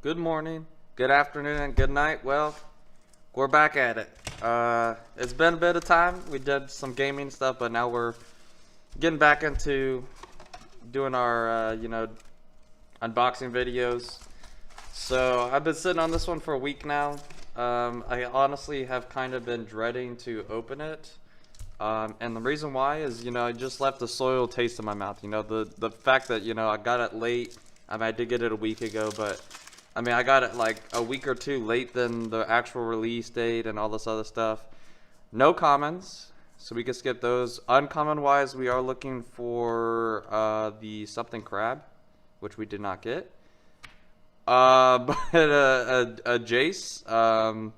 good morning, good afternoon, and good night. Well, we're back at it. It's been a bit of time. We did some gaming stuff, but now we're getting back into doing our, unboxing videos. So I've been sitting on this one for a week now. I honestly have kind of been dreading to open it. And the reason why is, I just left a soiled taste in my mouth. The fact that, I got it late. I mean, I did get it a week ago, but I mean, I got it like a week or two late than the actual release date and all this other stuff. No commons, so we can skip those. Uncommon wise, we are looking for the something crab, which we did not get. But a Jace.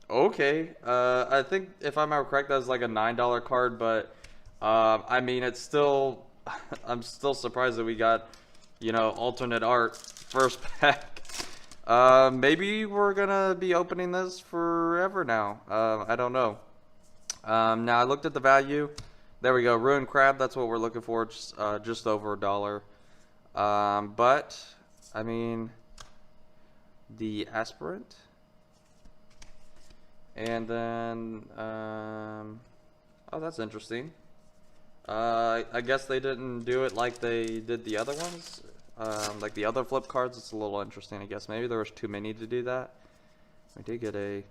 Okay. I think if I'm correct, that was like a $9 card, but I mean, it's still. I'm still surprised that we got, alternate art first pack. Maybe we're gonna be opening this forever now. I don't know. Now I looked at the value. There we go. Ruined crab. That's what we're looking for. Just over $1. But I mean, the aspirant, and then oh, that's interesting. I guess they didn't do it like they did the other ones. Like the other flip cards, it's a little interesting, I guess. Maybe there was too many to do that. We did get a...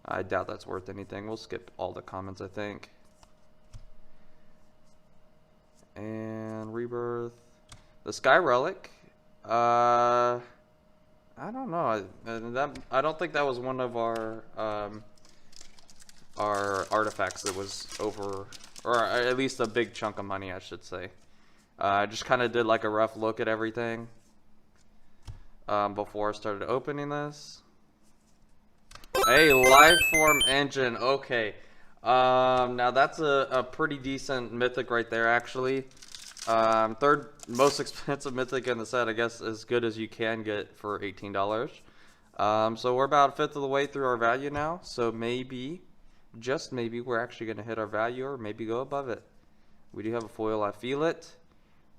I doubt that's worth anything. We'll skip all the comments, I think. And Rebirth. The Sky Relic. I don't know. I don't think that was one of our artifacts that was over... Or at least a big chunk of money, I should say. I just kind of did like a rough look at everything before I started opening this. Hey, Lithoform Engine. Okay. Now that's a pretty decent mythic right there, actually. Third most expensive mythic in the set, I guess, as good as you can get for $18. So we're about a fifth of the way through our value now. So maybe, just maybe, we're actually going to hit our value or maybe go above it. We do have a foil. I feel it.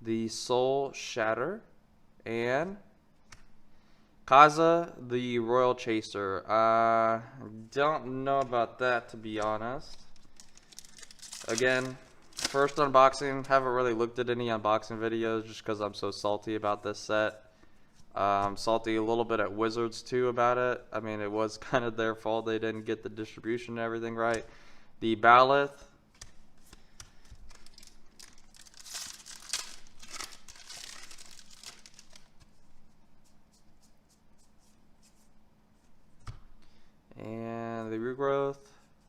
The Soul Shatter, and Kaza, the Royal Chaser. Don't know about that, to be honest. Again, first unboxing. Haven't really looked at any unboxing videos just because I'm so salty about this set. Salty a little bit at Wizards too about it. I mean, it was kind of their fault they didn't get the distribution and everything right. The Baloth. And the Regrowth,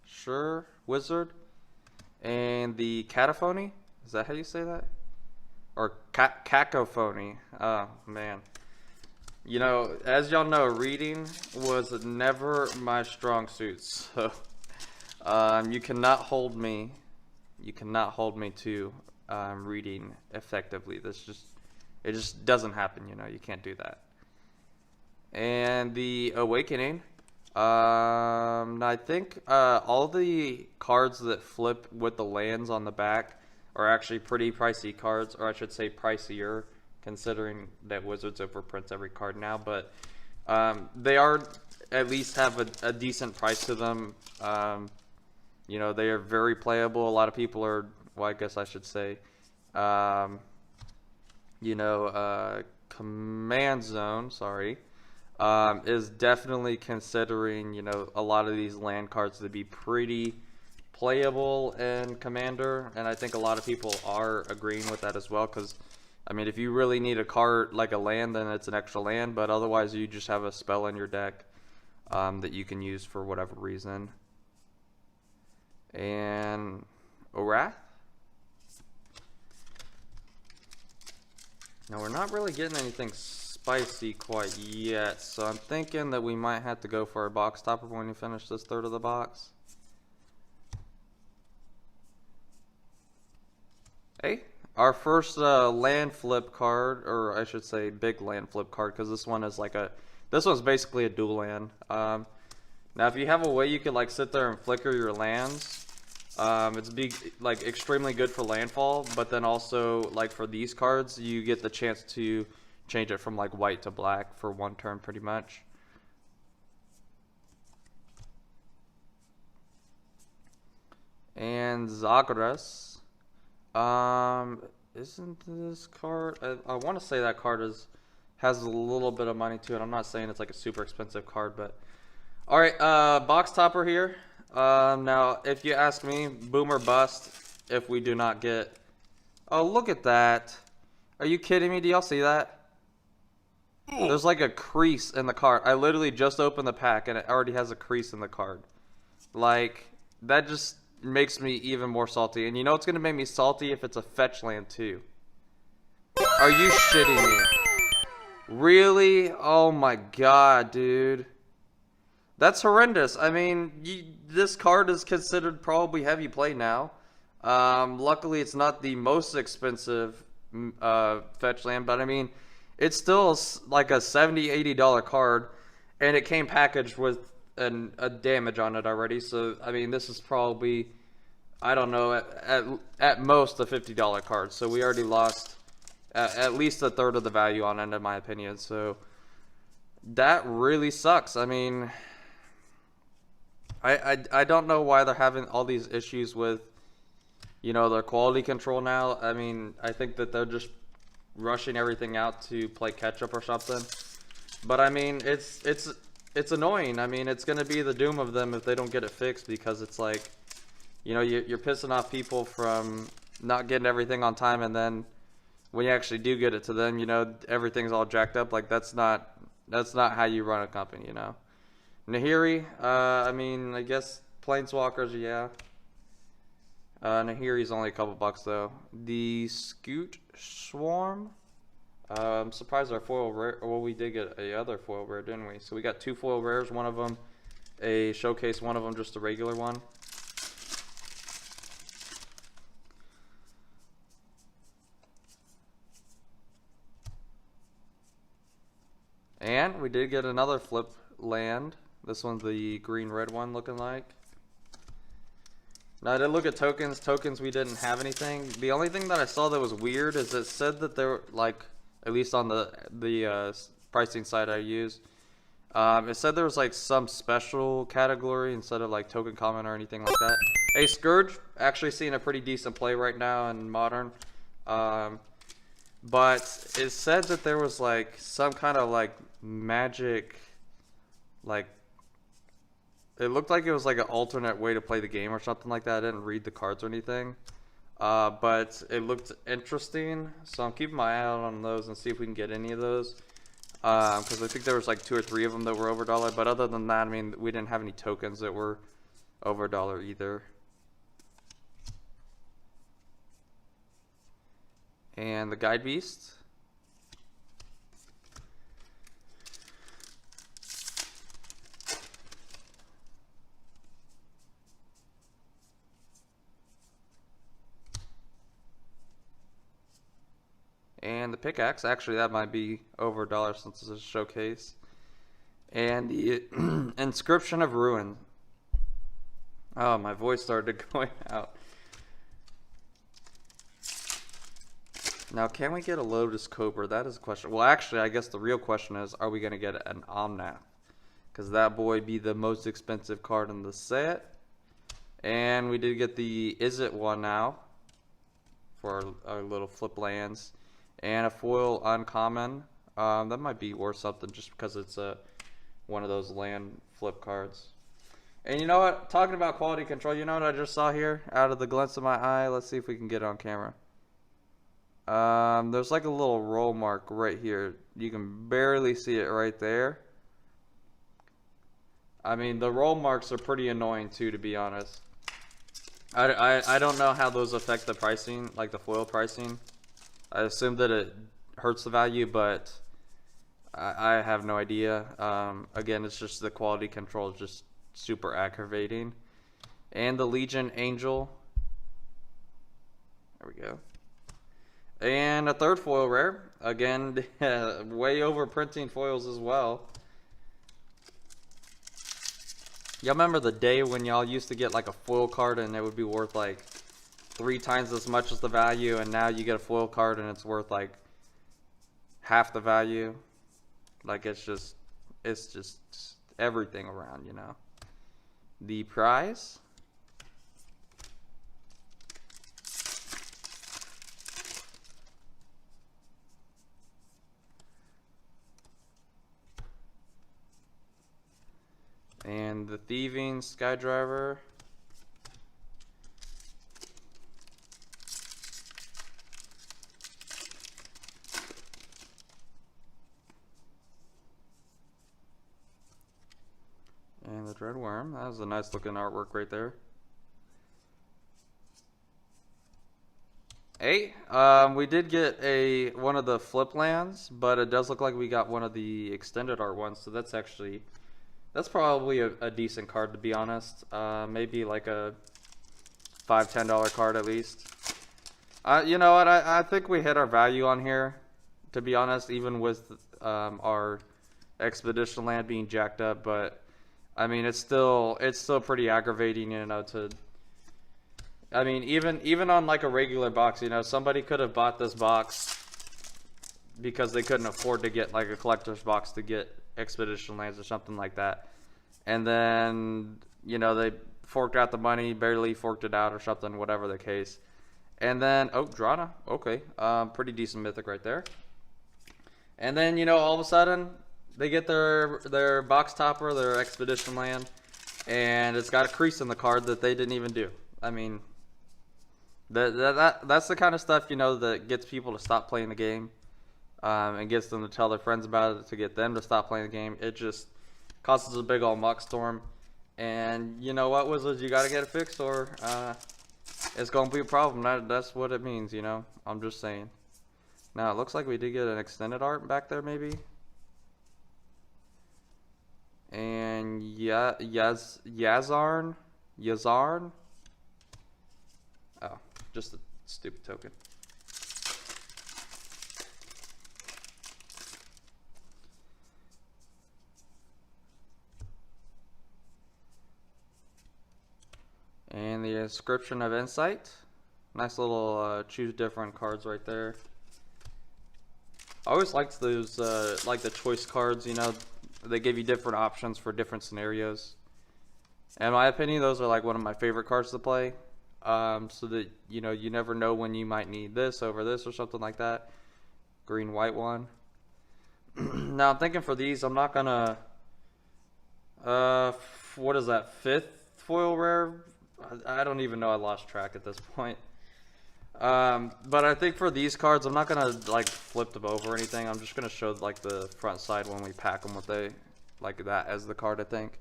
sure, Wizard, and the Cataphony. Is that how you say that? Or Cacophony? Oh man. As y'all know, reading was never my strong suit. So, you cannot hold me. You cannot hold me to reading effectively. It just doesn't happen. You can't do that. And the Awakening. I think all the cards that flip with the lands on the back are actually pretty pricey cards, or I should say pricier, considering that Wizards overprints every card now. But they are at least have a decent price to them. They are very playable. A lot of people are, well, I guess I should say, Command Zone, sorry. Is definitely considering, a lot of these land cards to be pretty playable in Commander, and I think a lot of people are agreeing with that as well, because, I mean, if you really need a card like a land, then it's an extra land, but otherwise you just have a spell in your deck that you can use for whatever reason. And Orath? Now, we're not really getting anything spicy quite yet, so I'm thinking that we might have to go for a box topper when we finish this third of the box. Hey, our first land flip card, or I should say big land flip card, because this one is like this one's basically a dual land. Now if you have a way you could like sit there and flicker your lands, it's extremely good for landfall, but then also like for these cards you get the chance to change it from like white to black for one turn pretty much. And Zagras. Isn't this card? I want to say that card has a little bit of money to it. I'm not saying it's like a super expensive card, but all right. Box topper here. Now, if you ask me, boom or bust if we do not get. Oh, look at that! Are you kidding me? Do y'all see that? There's like a crease in the card. I literally just opened the pack and it already has a crease in the card. Like, that just makes me even more salty. And you know what's gonna make me salty? If it's a fetch land too. Are you shitting me? Really? Oh my god, dude. That's horrendous. I mean, this card is considered probably heavy play now. Luckily it's not the most expensive fetch land, but I mean, it's still like a $70-$80 card, and it came packaged with a damage on it already. So I mean, this is probably, I don't know, at most a $50 card. So we already lost at least a third of the value on it, in my opinion. So that really sucks. I mean, I don't know why they're having all these issues with, you know, their quality control now. I mean, I think that they're just rushing everything out to play catch up or something. But I mean, it's annoying. I mean, it's gonna be the doom of them if they don't get it fixed, because it's like, you know, you're pissing off people from not getting everything on time, and then when you actually do get it to them, you know, everything's all jacked up. Like, that's not how you run a company, you know. Nahiri, I mean, I guess Planeswalkers, yeah. Nahiri's only a couple bucks though. The Scute Swarm. I'm surprised our foil rare. Well, we did get a other foil rare, didn't we? So we got two foil rares. One of them a showcase. One of them just a regular one. And we did get another flip land. This one's the green-red one looking like. Now I did look at tokens. Tokens, we didn't have anything. The only thing that I saw that was weird is it said that there were, like, at least on the pricing site I used, it said there was like some special category instead of like token common or anything like that. Hey, Scourge, actually seeing a pretty decent play right now in Modern. But it said that there was like some kind of like magic, like, it looked like it was like an alternate way to play the game or something like that. I didn't read the cards or anything. But it looked interesting. So I'm keeping my eye out on those and see if we can get any of those. Because I think there was like 2 or 3 of them that were over $1. But other than that, I mean, we didn't have any tokens that were over $1 either. And the Guide Beast. And the Pickaxe, actually that might be over $1 since it's a showcase. And the Inscription of Ruin. Oh, my voice started going out. Now, can we get a Lotus Cobra? That is a question. Well, actually, I guess the real question is, are we going to get an Omnath? Because that boy be the most expensive card in the set. And we did get the Is It one now for our little flip lands. And a foil uncommon. That might be worth something just because it's one of those land flip cards. And you know what? Talking about quality control, you know what I just saw here? Out of the glance of my eye. Let's see if we can get it on camera. There's like a little roll mark right here. You can barely see it right there. I mean, the roll marks are pretty annoying too, to be honest. I don't know how those affect the pricing, like the foil pricing. I assume that it hurts the value, but I have no idea. Again, it's just the quality control is just super aggravating. And the Legion Angel. There we go. And a third foil rare. Again, way over printing foils as well. Y'all remember the day when y'all used to get like a foil card and it would be worth like 3 times as much as the value, and now you get a foil card and it's worth like half the value. Like it's just everything around, you know. The prize. And the Thieving Skydiver. And the Dread Worm. That was a nice looking artwork right there. Hey, we did get one of the flip lands, but it does look like we got one of the extended art ones, so that's probably a decent card, to be honest. Maybe like a $5–10 card at least. You know what? I think we hit our value on here, to be honest, even with our expedition land being jacked up. But I mean, it's still pretty aggravating, you know. I mean, even on like a regular box, you know, somebody could have bought this box because they couldn't afford to get like a collector's box to get expedition lands or something like that, and then, you know, they forked out the money, barely forked it out or something, whatever the case. And then, oh, Drana, okay, pretty decent mythic right there. And then, you know, all of a sudden they get their box topper, their expedition land, and it's got a crease in the card that they didn't even do. I mean, that's the kind of stuff, you know, that gets people to stop playing the game. And gets them to tell their friends about it, to get them to stop playing the game. It just causes a big old muck storm. And you know what, Wizards, you gotta get it fixed, or it's gonna be a problem. That's what it means, you know. I'm just saying. Now it looks like we did get an extended art back there, maybe. And Yazarn. Oh, just a stupid token. And the Inscription of Insight. Nice little choose different cards right there. I always liked those, like the choice cards, you know. They give you different options for different scenarios. In my opinion, those are like one of my favorite cards to play. So that, you know, you never know when you might need this over this or something like that. Green-white one. Now I'm thinking for these, I'm not gonna... what is that, 5th foil rare? I don't even know, I lost track at this point. But I think for these cards, I'm not gonna like flip them over or anything. I'm just gonna show like the front side when we pack them with like that as the card, I think.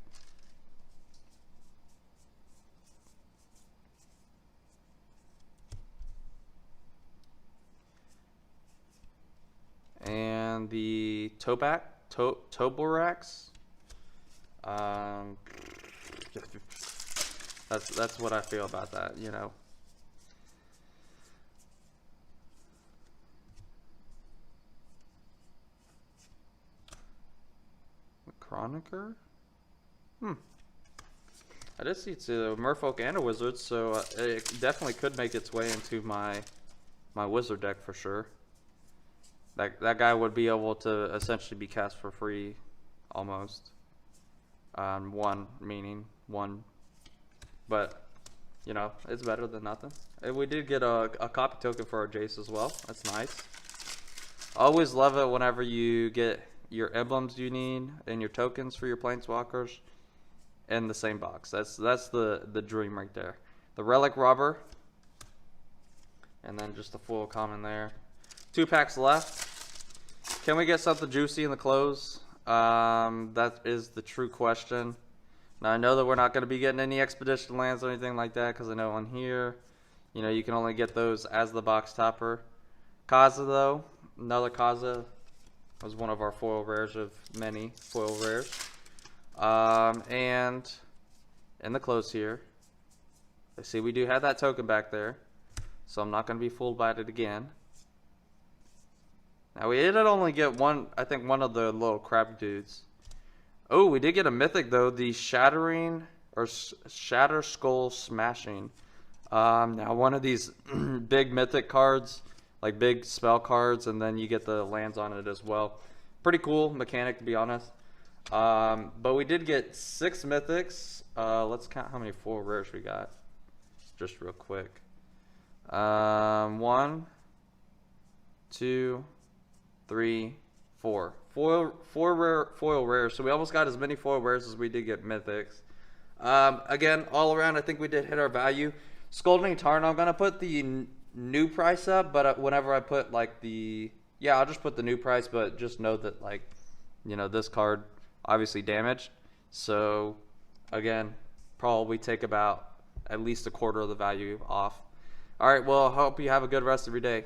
And the Toborax. That's what I feel about that, you know. Chroniker? I did see it's a Merfolk and a Wizard, so it definitely could make its way into my Wizard deck for sure. That guy would be able to essentially be cast for free, almost. One. But, you know, it's better than nothing. And we did get a copy token for our Jace as well. That's nice. Always love it whenever you get your emblems you need and your tokens for your planeswalkers in the same box. That's the dream right there. The Relic Robber, and then just a full common there. 2 packs left. Can we get something juicy in the close? That is the true question. Now I know that we're not going to be getting any expedition lands or anything like that, because I know on here, you know, you can only get those as the box topper. Kaza though, another Kaza was one of our foil rares of many foil rares. And in the close here, I see we do have that token back there, so I'm not going to be fooled by it again. Now we did only get one, I think one of the little crab dudes. Oh, we did get a mythic though, the Shatterskull Smashing. Now one of these big mythic cards, like big spell cards, and then you get the lands on it as well. Pretty cool mechanic, to be honest. But we did get 6 mythics. Let's count how many foil rares we got, just real quick. 1, 2, 3, 4. Foil rares. So we almost got as many foil rares as we did get mythics. Again, all around, I think we did hit our value. Scalding Tarn, I'm gonna put the new price up, but whenever I put like the, yeah, I'll just put the new price, but just know that, like, you know, this card obviously damaged. So again, probably take about at least a quarter of the value off. All right, well, I hope you have a good rest of your day.